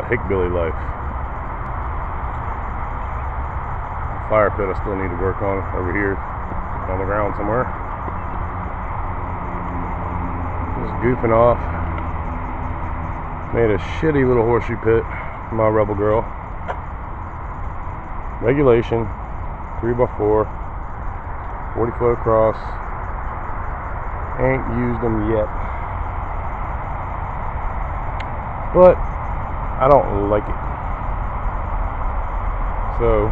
hillbilly life. Fire pit I still need to work on over here on the ground somewhere. Just goofing off. Made a shitty little horseshoe pit for my Rebel girl. Regulation, 3x4, 40 foot across. Ain't used them yet, but I don't like it. So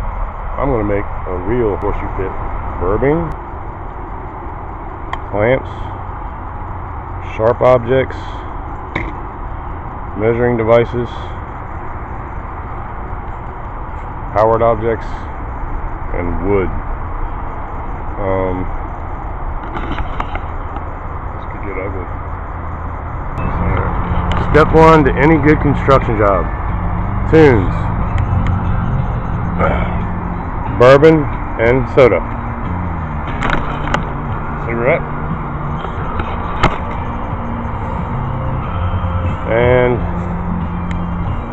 I'm gonna make a real horseshoe pit. Burbing, clamps, sharp objects, measuring devices, powered objects, and wood. This could get ugly. Step one to any good construction job: tunes, bourbon, and soda. Cigarette. And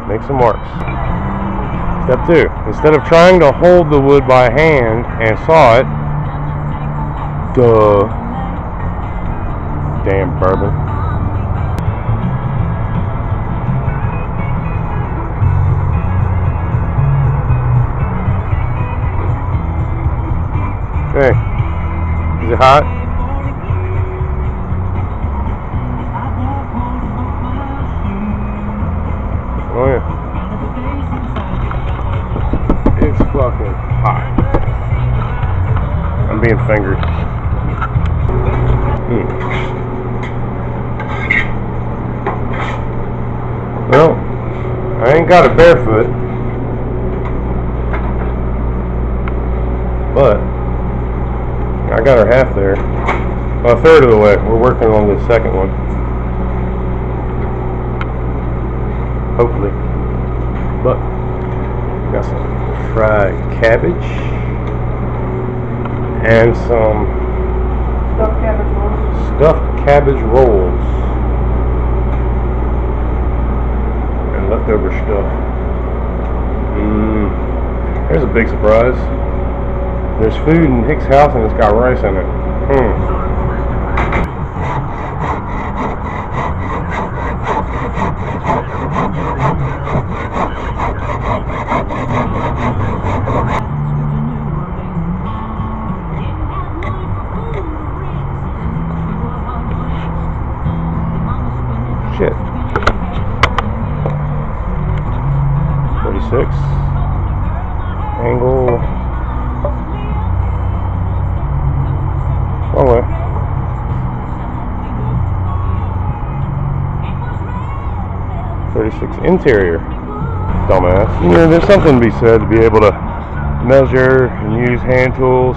make some marks. Step two, instead of trying to hold the wood by hand and saw it, damn bourbon. Okay, is it hot? Oh yeah. It's fucking hot. I'm being fingered. Well, I ain't got it barefoot, but I got her half there. Well, a third of the way. We're working on the second one. Hopefully. But got some fried cabbage and some stuffed cabbage rolls and leftover stuff. There's a big surprise. There's food in Hick's house and it's got rice in it. Shit. 36. Angle. Wrong way. 36 interior. Dumbass. You know, there's something to be said to be able to measure and use hand tools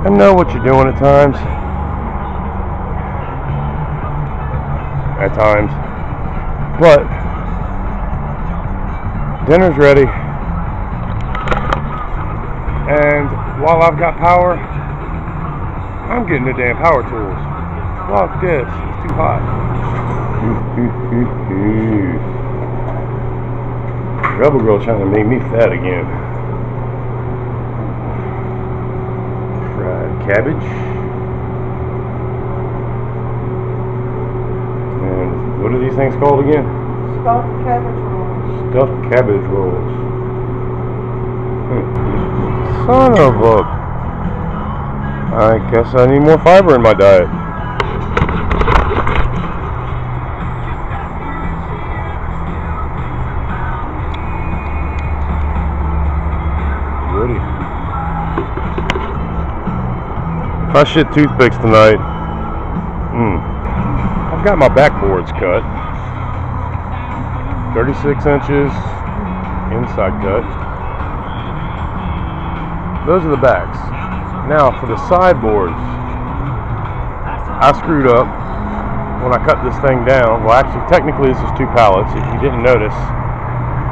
and know what you're doing at times. But dinner's ready, and while I've got power, I'm getting the damn power tools. Fuck this, it's too hot. Rebel girl trying to make me fat again. Fried cabbage. And what are these things called again? Stuffed cabbage rolls. Stuffed cabbage rolls. Son of a... I guess I need more fiber in my diet. Woody. If I shit toothpicks tonight, I've got my backboards cut. 36 inches inside cut. Those are the backs. Now for the sideboards, I screwed up when I cut this thing down. Well, actually, technically this is two pallets. If you didn't notice,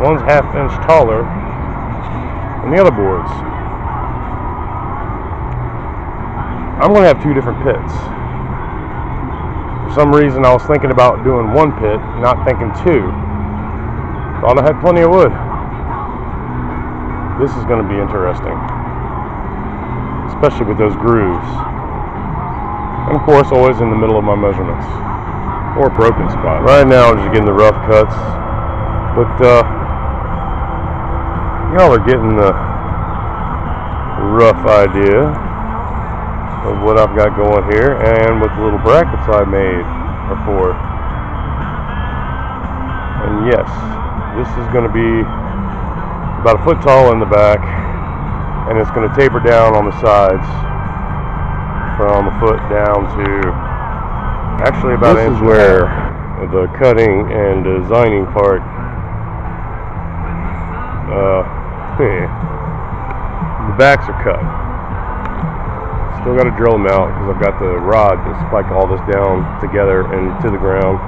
one's ½ inch taller than the other boards. I'm going to have two different pits. For some reason, I was thinking about doing one pit, not thinking two. Thought I had plenty of wood. This is going to be interesting, especially with those grooves. And of course, always in the middle of my measurements, or broken spot. Right now, I'm just getting the rough cuts, but y'all are getting the rough idea of what I've got going here, and what the little brackets I made are for. And yes, this is going to be about a foot tall in the back, and it's going to taper down on the sides from a foot down to actually about an inch. This is where the cutting and designing part the backs are cut. Still got to drill them out because I've got the rod to spike all this down together and to the ground.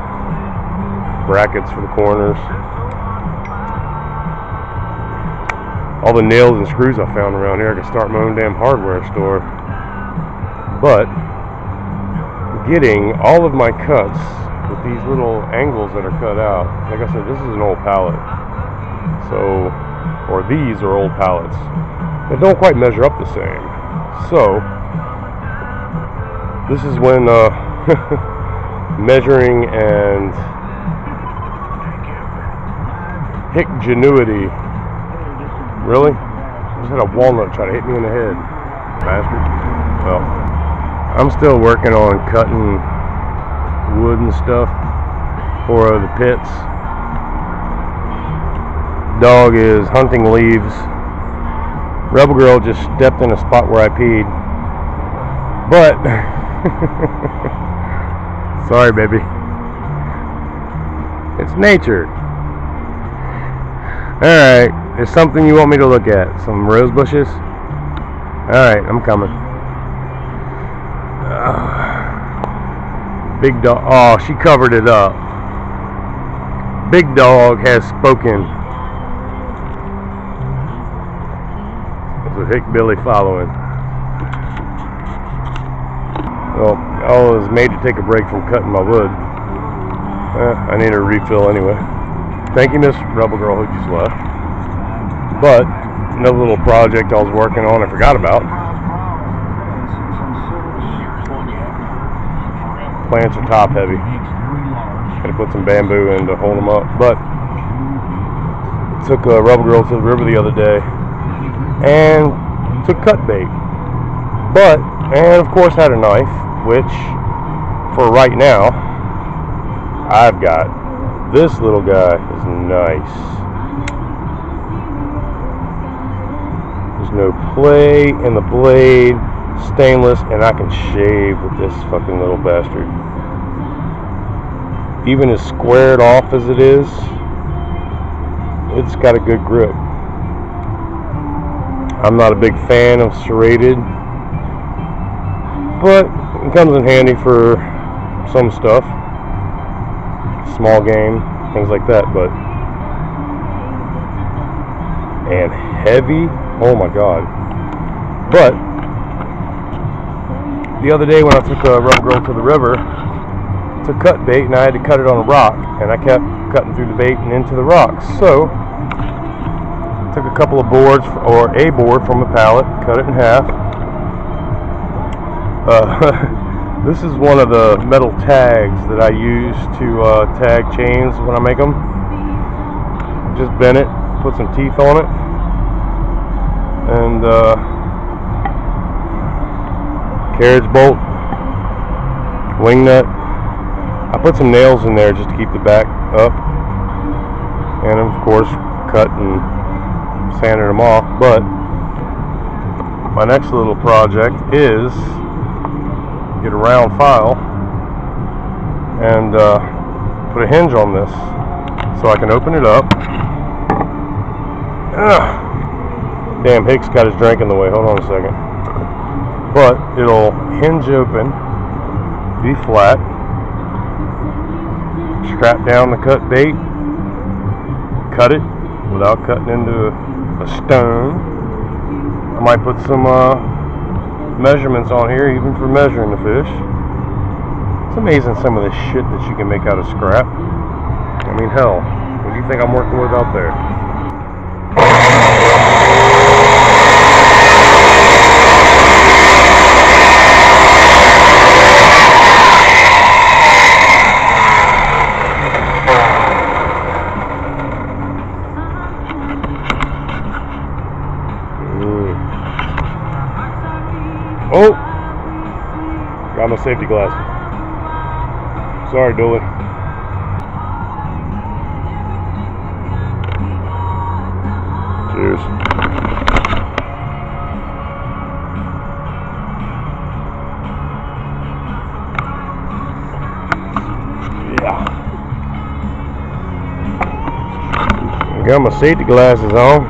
Brackets for the corners. All the nails and screws I found around here, I could start my own damn hardware store. But getting all of my cuts with these little angles that are cut out, like I said, this is an old pallet. So, or these are old pallets that don't quite measure up the same. So, this is when measuring and hickgenuity. Really? I just had a walnut try to hit me in the head, bastard. Well, I'm still working on cutting wood and stuff for the pits. Dog is hunting leaves. Rebel Girl just stepped in a spot where I peed. But, sorry baby. It's nature. Alright, there's something you want me to look at. Some rose bushes? Alright, I'm coming. Big dog. Oh, she covered it up. Big dog has spoken. There's a hickbilly following. Well, I was made to take a break from cutting my wood. I need a refill anyway. Thank you, Miss Rebel Girl, who just left. But another little project I was working on, I forgot about. Plants are top heavy. Gotta put some bamboo in to hold them up. But took a Rebel Girl to the river the other day and took cut bait. But, and of course had a knife, which for right now I've got. This little guy is nice. There's no play in the blade, stainless, and I can shave with this fucking little bastard. Even as squared off as it is, it's got a good grip. I'm not a big fan of serrated, but it comes in handy for some stuff. Small game, things like that, but and heavy, oh my god. But the other day when I took a Rebel Girl to the river to cut bait, and I had to cut it on a rock, and I kept cutting through the bait and into the rocks. So took a couple of boards, or a board from a pallet, cut it in half. This is one of the metal tags that I use to tag chains when I make them. Just bend it, put some teeth on it, and carriage bolt, wing nut. I put some nails in there just to keep the back up, and of course cut and sanded them off. But my next little project is get a round file and put a hinge on this so I can open it up. Damn, Hicks got his drink in the way. Hold on a second. But it'll hinge open, be flat, strap down the cut bait, cut it without cutting into a stone. I might put some measurements on here, even for measuring the fish. It's amazing some of the shit that you can make out of scrap. I mean, hell, when you you think I'm working with out there? Oh! Got my safety glasses. Sorry, Dooley. Cheers. Yeah. Got my safety glasses on.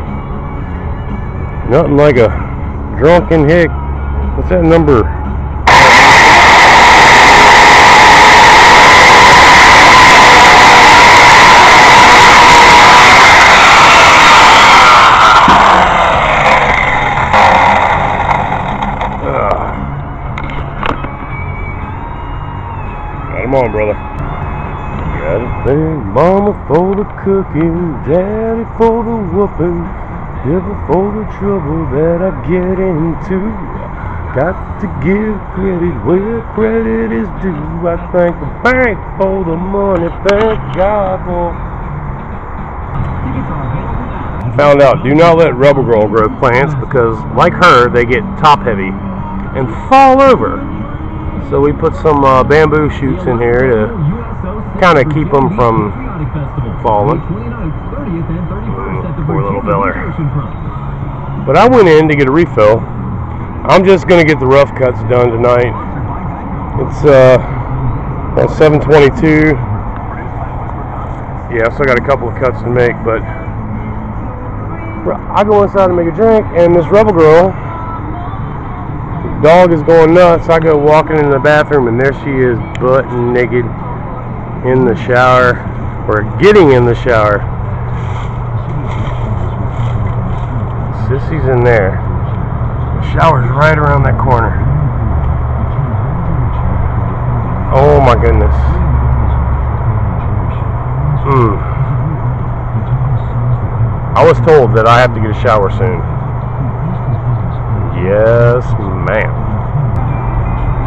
Nothing like a drunken hick. What's that number? Come on, brother. Gotta thank Mama for the cooking, Daddy for the whooping, Devil for the trouble that I get into. Got to give credit where credit is due. I thank the bank for the money, thank God for. Found out, do not let Rebel Girl grow plants because, like her, they get top heavy and fall over. So we put some bamboo shoots in here to kind of keep them from falling. Poor little feller. But I went in to get a refill. I'm just going to get the rough cuts done tonight. It's about 7:22. Yeah, I still got a couple of cuts to make, but I go inside to make a drink, and this Rebel Girl, the dog is going nuts. I go walking into the bathroom, and there she is, butt naked, in the shower, or getting in the shower. Sissy's in there. The shower's right around that corner. Oh my goodness. I was told that I have to get a shower soon. Yes, ma'am.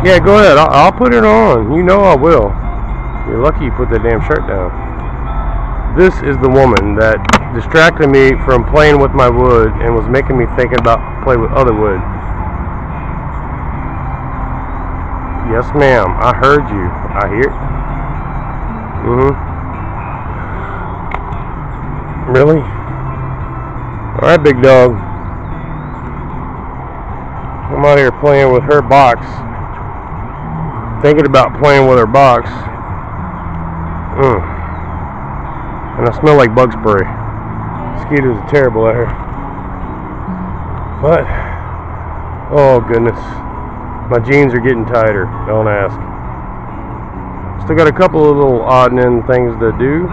Yeah, go ahead. I'll put it on. You know I will. You're lucky you put that damn shirt down. This is the woman that distracted me from playing with my wood and was making me thinking about playing with other wood. Yes, ma'am. I heard you. I hear. Really? Alright, big dog. I'm out here playing with her box. Thinking about playing with her box. And I smell like bug spray. Mosquitoes are terrible out here. But, oh goodness. My jeans are getting tighter. Don't ask. Still got a couple of little odd and end things to do.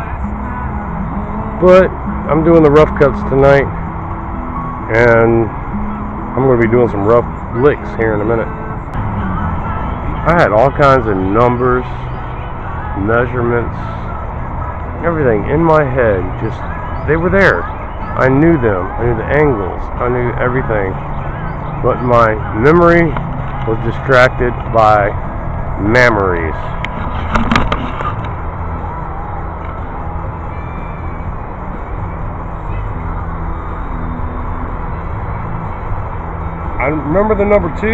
But, I'm doing the rough cuts tonight. And I'm going to be doing some rough licks here in a minute. I had all kinds of numbers, measurements, everything in my head. Just, they were there. I knew them. I knew the angles. I knew everything. But my memory was distracted by memories. I remember the number 2.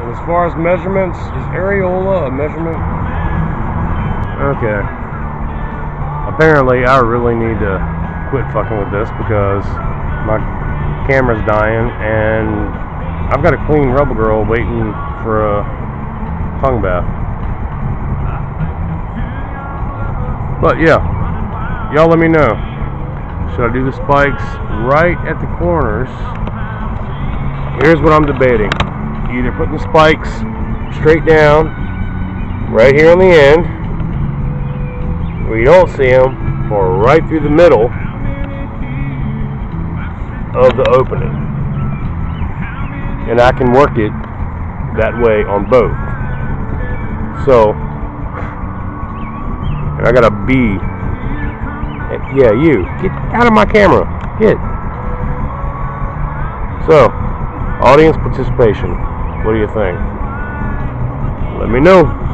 And as far as measurements, is areola a measurement? Okay. Apparently, I really need to quit fucking with this because my camera's dying and I've got a clean Rebel Girl waiting for a tongue bath. But yeah, y'all let me know. Should I do the spikes right at the corners? Here's what I'm debating. Either putting the spikes straight down, right here on the end, where you don't see them, or right through the middle of the opening. And I can work it that way on both. So, I got a B. Yeah, you. Get out of my camera. Get. So, audience participation. What do you think? Let me know.